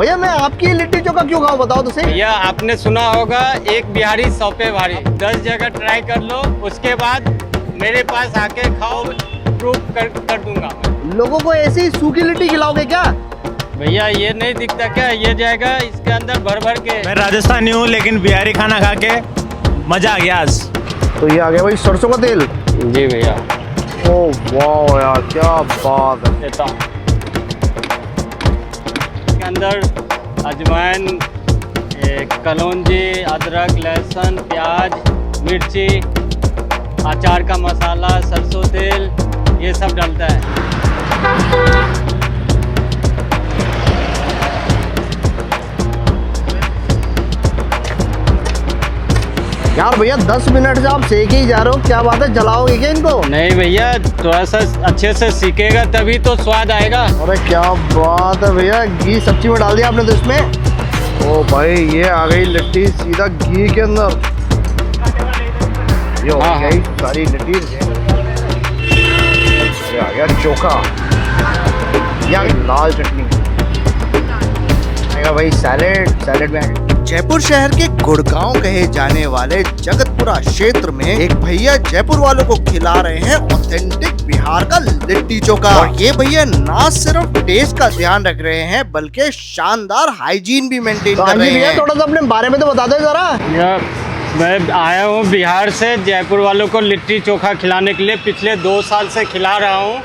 भैया मैं आपकी लिट्टी चोखा क्यों खाऊं, बताओ तो सही। भैया आपने सुना होगा एक बिहारी 100 पे भारी। 10 जगह ट्राई कर लो, उसके बाद मेरे पास आके खाओ, प्रूव कर दूंगा मैं। लोगों को ऐसी ही सूखी लिट्टी खिलाओगे क्या? भैया ये नहीं दिखता क्या, ये जाएगा इसके अंदर भर भर के। मैं राजस्थानी हूँ लेकिन बिहारी खाना खा के मजा आ गया आज। तो ये आ गया भाई सरसों का तेल। जी भैया। ओह वाह यार क्या बात है। देता हूँ इसके अंदर अजवाइन, कलौंजी, अदरक, लहसुन, प्याज, मिर्ची, अचार का मसाला, सरसों तेल, ये सब डलता है। यार भैया 10 मिनट से आप सेके ही जा रहे हो, क्या बात है, जलाओगे क्या इनको? नहीं भैया, थोड़ा सा अच्छे से सीखेगा तभी तो स्वाद आएगा। अरे क्या बात है भैया, घी सब्जी में डाल दिया आपने तो इसमें। ओ भाई ये आ गई लिट्टी सीधा घी के अंदर। ये हो गई सारी लिट्टी। ये आ गया चोखा, ये आ गई लाल चटनी, आएगा भाई सैलेड में। जयपुर शहर के गुड़गांव कहे जाने वाले जगतपुरा क्षेत्र में एक भैया जयपुर वालों को खिला रहे हैं ऑथेंटिक बिहार का लिट्टी चोखा। और ये भैया ना सिर्फ टेस्ट का ध्यान रख रहे हैं बल्कि शानदार हाइजीन भी मेंटेन कर रहे हैं। थोड़ा सा अपने बारे में तो बता दो जरा। मैं आया हूँ बिहार से, जयपुर वालों को लिट्टी चोखा खिलाने के लिए पिछले 2 साल से खिला रहा हूँ।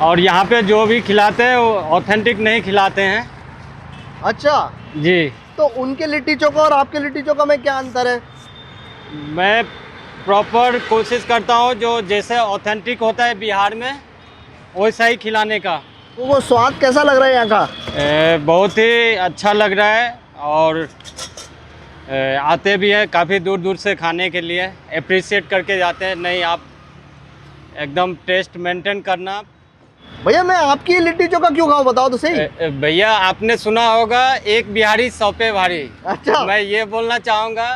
और यहाँ पे जो भी खिलाते हैं वो ऑथेंटिक नहीं खिलाते हैं। अच्छा जी। तो उनके लिट्टी चोखा और आपके लिट्टी चोखा में क्या अंतर है? मैं प्रॉपर कोशिश करता हूँ जो जैसे ऑथेंटिक होता है बिहार में वैसा ही खिलाने का। तो वो स्वाद कैसा लग रहा है यहाँ का? बहुत ही अच्छा लग रहा है और आते भी हैं काफ़ी दूर दूर से खाने के लिए, अप्रिशिएट करके जाते हैं। नहीं, आप एकदम टेस्ट मेंटेन करना। भैया मैं आपकी लिट्टी चोखा क्यों खाऊं, बताओ तो सही। भैया आपने सुना होगा एक बिहारी 100 पे भारी। अच्छा। मैं ये बोलना चाहूँगा,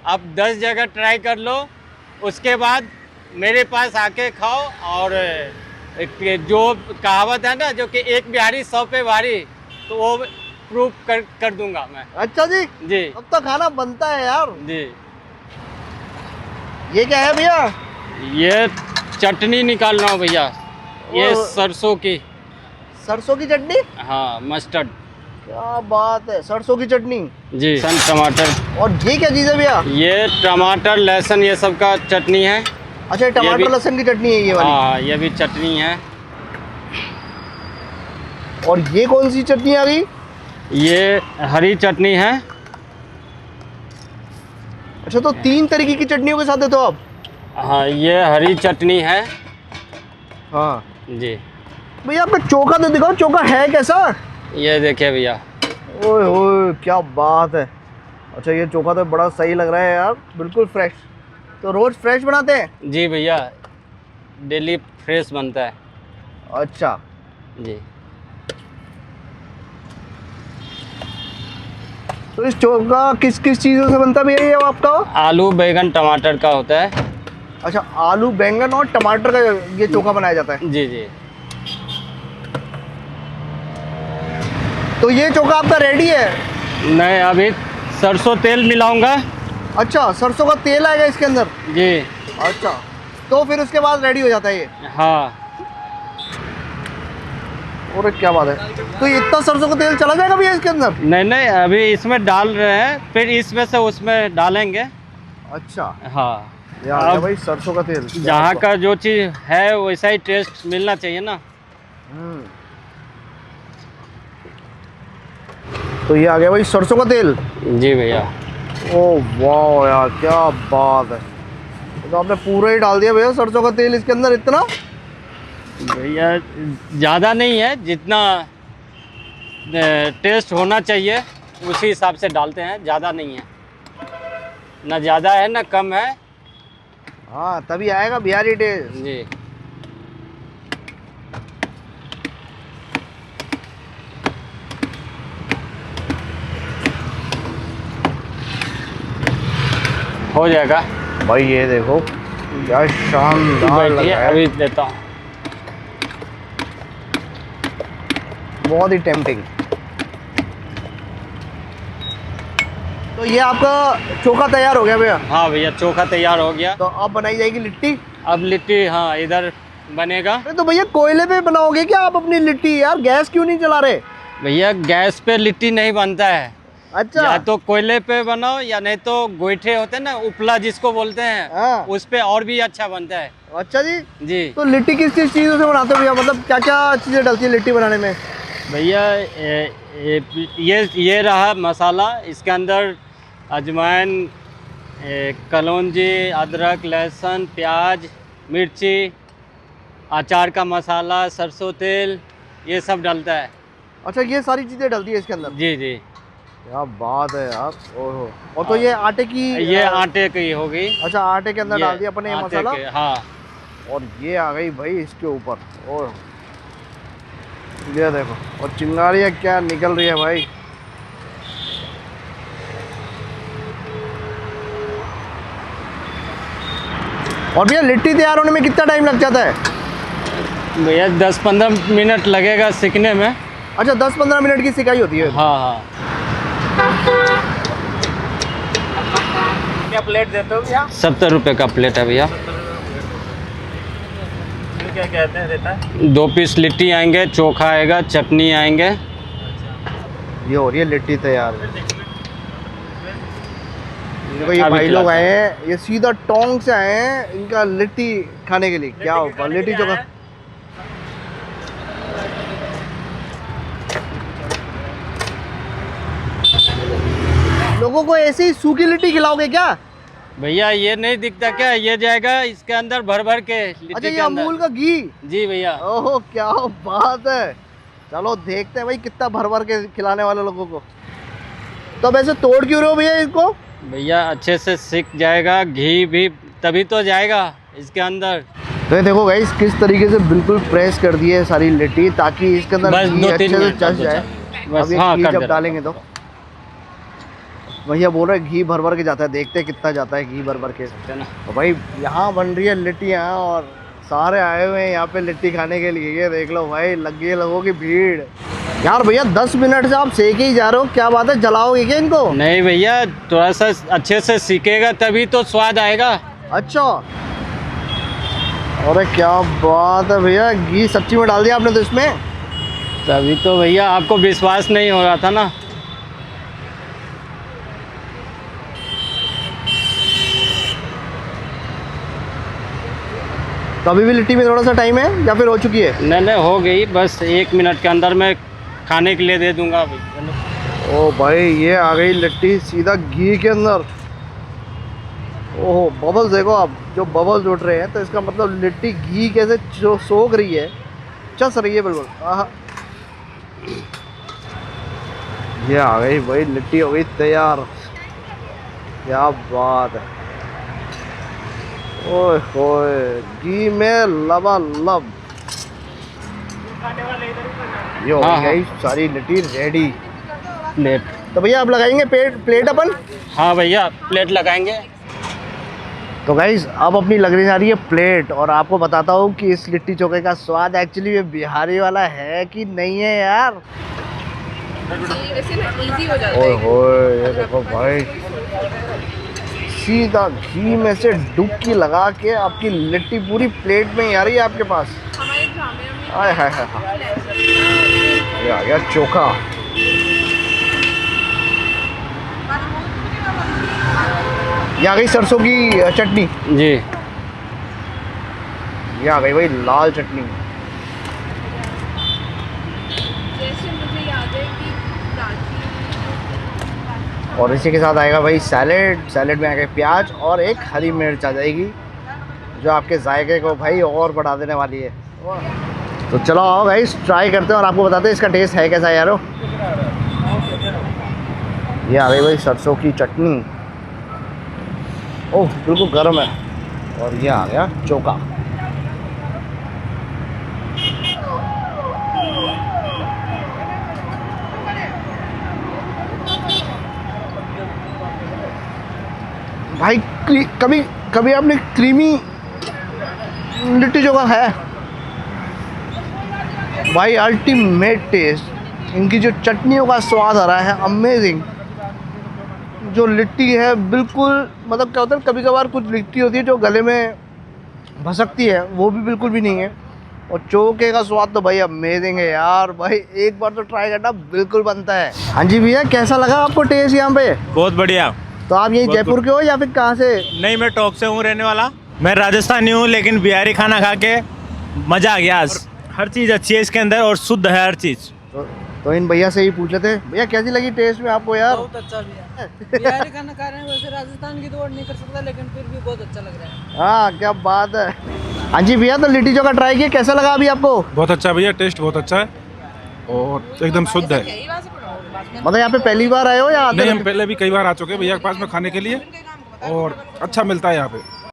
आप 10 जगह ट्राई कर लो, उसके बाद मेरे पास आके खाओ। और जो कहावत है ना, जो कि एक बिहारी 100 पे भारी, तो वो प्रूव कर दूंगा मैं। अच्छा जी। जी। अब तो खाना बनता है यार। जी। ये क्या है भैया? ये चटनी निकाल रहा हूँ भैया, ये सरसों की चटनी। हाँ, मस्टर्ड। क्या बात है, सरसों की चटनी जी। सन टमाटर। और ये क्या चीज़ है भैया? ये टमाटर, लहसुन, ये सब का चटनी है। अच्छा, टमाटर लहसुन की चटनी है ये वाली। हाँ, ये भी चटनी है। और ये कौन सी चटनी आ गई? ये हरी चटनी है। अच्छा, तो 3 तरीके की चटनियों के साथ देते हो आप? हाँ, ये हरी चटनी है। हाँ जी। भैया आपका चोखा तो दिखाओ, चोखा है कैसा? ये देखिए भैया। ओए ओए क्या बात है। अच्छा, ये चोखा तो बड़ा सही लग रहा है यार, बिल्कुल फ्रेश। तो रोज फ्रेश बनाते हैं? जी भैया, डेली फ्रेश बनता है। अच्छा जी। तो इस चोखा किस किस चीज़ों से बनता है भैया ये आपका? आलू, बैगन, टमाटर का होता है। अच्छा, आलू, बैंगन और टमाटर का ये चोखा बनाया जाता है। जी जी। तो ये चोखा आपका रेडी है? मैं अभी सरसों तेल मिलाऊंगा। अच्छा, सरसों का तेल आएगा इसके अंदर? जी। अच्छा, तो फिर उसके बाद रेडी हो जाता है ये? हाँ। और क्या बात है, तो ये इतना सरसों का तेल चला जाएगा भैया इसके अंदर? नहीं, अभी इसमें डाल रहे हैं, फिर इसमें से उसमें डालेंगे। अच्छा। हाँ। ये आ गया भाई सरसों का तेल। जहाँ का जो चीज़ है वैसा ही टेस्ट मिलना चाहिए ना। तो ये आ गया भाई सरसों का तेल। जी भैया। ओह वाह यार क्या बात है, तो आपने पूरा ही डाल दिया भैया सरसों का तेल इसके अंदर इतना? भैया ज़्यादा नहीं है, जितना टेस्ट होना चाहिए उसी हिसाब से डालते हैं, ज़्यादा नहीं है। ना ज़्यादा है ना कम है। हाँ, तभी आएगा बिहारी टेस्ट। जी। हो जाएगा भाई, ये देखो क्या शानदार लग रहा है। अभी देता हूँ। बहुत ही टेम्पटिंग। तो ये आपका चोखा तैयार हो गया भैया। हाँ भैया, चोखा तैयार हो गया। तो अब बनाई जाएगी लिट्टी। अब लिट्टी, हाँ, इधर बनेगा। अरे तो भैया कोयले पे बनाओगे क्या आप अपनी लिट्टी? यार गैस क्यों नहीं चला रहे? भैया गैस पे लिट्टी नहीं बनता है। अच्छा। या तो कोयले पे बनाओ या नहीं तो गोईठे होते हैं ना, उपला जिसको बोलते हैं, हाँ। उस पे और भी अच्छा बनता है। अच्छा जी। जी तो लिट्टी किस किस चीज़ों से बनाते हो भैया? मतलब क्या क्या चीज़ें डलती है लिट्टी बनाने में? भैया ये रहा मसाला, इसके अंदर अजवाइन, कलौंजी, अदरक, लहसुन, प्याज, मिर्ची, अचार का मसाला, सरसों तेल, ये सब डलता है। अच्छा, ये सारी चीज़ें डलती है इसके अंदर? जी जी। क्या बात है यार। ओहो। और तो ये आटे की, ये आटे की होगी। अच्छा, आटे के अंदर डाल दिया अपने ये आटे मसाला। के, हाँ। और ये आ गई भाई इसके ऊपर। और ये देखो, और चिंगारियाँ क्या निकल रही है भाई। और भैया लिट्टी तैयार होने में कितना टाइम लग जाता है? भैया 10-15 मिनट लगेगा सीखने में। अच्छा, 10-15 मिनट की सिकाई होती है। हाँ हाँ। क्या प्लेट देते हो भैया? 70 रुपये का प्लेट है भैया। क्या कहते हैं देता है? 2 पीस लिट्टी आएंगे, चोखा आएगा, चटनी आएंगे। ये हो रही है लिट्टी तैयार। देखो ये अभी भाई लोग खिलाते आए हैं, ये सीधा टोंक से आए हैं इनका लिट्टी खाने के लिए। क्या होगा लिट्टी चोखा। लोगों को ऐसे ही सूखी लिट्टी खिलाओगे क्या? भैया ये नहीं दिखता क्या, ये जाएगा इसके अंदर भर भर के लिट्टी अच्छा, ये के अंदर। अमूल का घी। जी भैया। ओहो, क्या बात है। चलो देखते हैं भाई कितना भर भर के खिलाने वाले लोगों को। तो वैसे तोड़ क्यों रहे हो भैया इसको? भैया अच्छे से सीख जाएगा, घी भी तभी तो जाएगा इसके अंदर। तो ये देखो गाइस किस तरीके से बिल्कुल प्रेस कर दी है सारी लिट्टी, ताकि इसके अंदर बस घी 2-3 अच्छे से मिनट चढ़ बस। जाए। बस, अब ये हाँ, घी कर जब दे। डालेंगे तो भैया बोल रहे घी भर भर के जाता है। देखते हैं कितना जाता है घी भर भर के। तो भाई यहाँ बन रही है लिट्टियाँ और सारे आए हुए हैं यहाँ पे लिट्टी खाने के लिए। ये देख लो भाई, लग गई लोगों की भीड़। यार भैया 10 मिनट से आप सेके ही जा रहे हो, क्या बात है, जलाओगे क्या इनको? नहीं भैया, थोड़ा सा अच्छे से सीखेगा तभी तो स्वाद आएगा। अच्छा, अरे क्या बात है भैया, घी सच्ची में डाल दिया आपने तो इसमें? तभी तो भैया आपको विश्वास नहीं हो रहा था ना। तो अभी भी लिट्टी में थोड़ा सा टाइम है या फिर हो चुकी है? नहीं हो गई, बस 1 मिनट के अंदर मैं खाने के लिए दे दूंगा अभी। ओ भाई, ये आ गई लिट्टी सीधा घी के अंदर। ओहो, बबल्स देखो आप, जो बबल्स उठ रहे हैं तो इसका मतलब लिट्टी घी कैसे जो सोख रही है, चस रही है बिल्कुल। आहा, ये आ गई भाई लिट्टी, हो गई तैयार। क्या बात है। ओए होए, घी में लबालब। ये हो हाँ, गई सारी लिट्टी रेडी। प्लेट। तो भैया आप लगाएंगे प्लेट अपन? हाँ भैया, प्लेट लगाएंगे। तो गाइज अब अपनी लगने जा रही है प्लेट, और आपको बताता हूँ कि इस लिट्टी चोखे का स्वाद एक्चुअली ये बिहारी वाला है कि नहीं है यार। ओए होए, ये देखो भाई, सीधा घी में से डुबकी लगा के आपकी लिट्टी पूरी प्लेट में ही आ रही है आपके पास। आय हाय हाय हाय, ये आ गया चोखा। ये आ गई सरसों की चटनी। जी। ये आ गई भाई लाल चटनी। जैसे मुझे याद है कि और इसी के साथ आएगा भाई सैलेड। सैलेड में आ गए प्याज और एक हरी मिर्च आ जाएगी, जो आपके जायके को भाई और बढ़ा देने वाली है। तो चलो आओ भाई ट्राई करते हैं और आपको बताते हैं इसका टेस्ट है कैसा यारो। ये आ गई भाई सरसों की चटनी। ओह, बिल्कुल गर्म है। और ये आ गया चोखा। भाई कभी कभी आपने क्रीमी लिट्टी चोखा खाया है? भाई अल्टीमेट टेस्ट। इनकी जो चटनियों का स्वाद आ रहा है, अमेजिंग। जो लिट्टी है बिल्कुल, मतलब क्या होता है कभी कभार कुछ लिट्टी होती है जो गले में भसकती है, वो भी बिल्कुल भी नहीं है। और चोखे का स्वाद तो भाई अमेजिंग है यार, भाई एक बार तो ट्राई करना बिल्कुल बनता है। हाँ जी भैया, कैसा लगा आपको टेस्ट यहाँ पे? बहुत बढ़िया। तो आप यही जयपुर के हो या फिर कहाँ से? नहीं, मैं टॉप से हूँ रहने वाला। मैं राजस्थानी हूँ, लेकिन बिहारी खाना खा के मजा आ गया आज। हर चीज़ अच्छी है इसके अंदर और शुद्ध है हर चीज़। तो इन भैया से ही पूछ लेते हैं, भैया कैसी लगी टेस्ट में आपको यार? बहुत अच्छा भैया। बिहारी खाना खा रहे हैं, वैसे राजस्थान की तो और नहीं कर सकता, लेकिन फिर भी बहुत अच्छा लग रहा है। हाँ क्या बात है। हाँ जी भैया, तो लिट्टी चोखा ट्राई किया, कैसा लगा अभी आपको? बहुत अच्छा भैया, टेस्ट बहुत अच्छा है और एकदम शुद्ध है। मतलब यहाँ पे पहली बार आए हो या आते नहीं, हम रहते? पहले भी कई बार आ चुके हैं भैया के पास में खाने के लिए और अच्छा मिलता है यहाँ पे।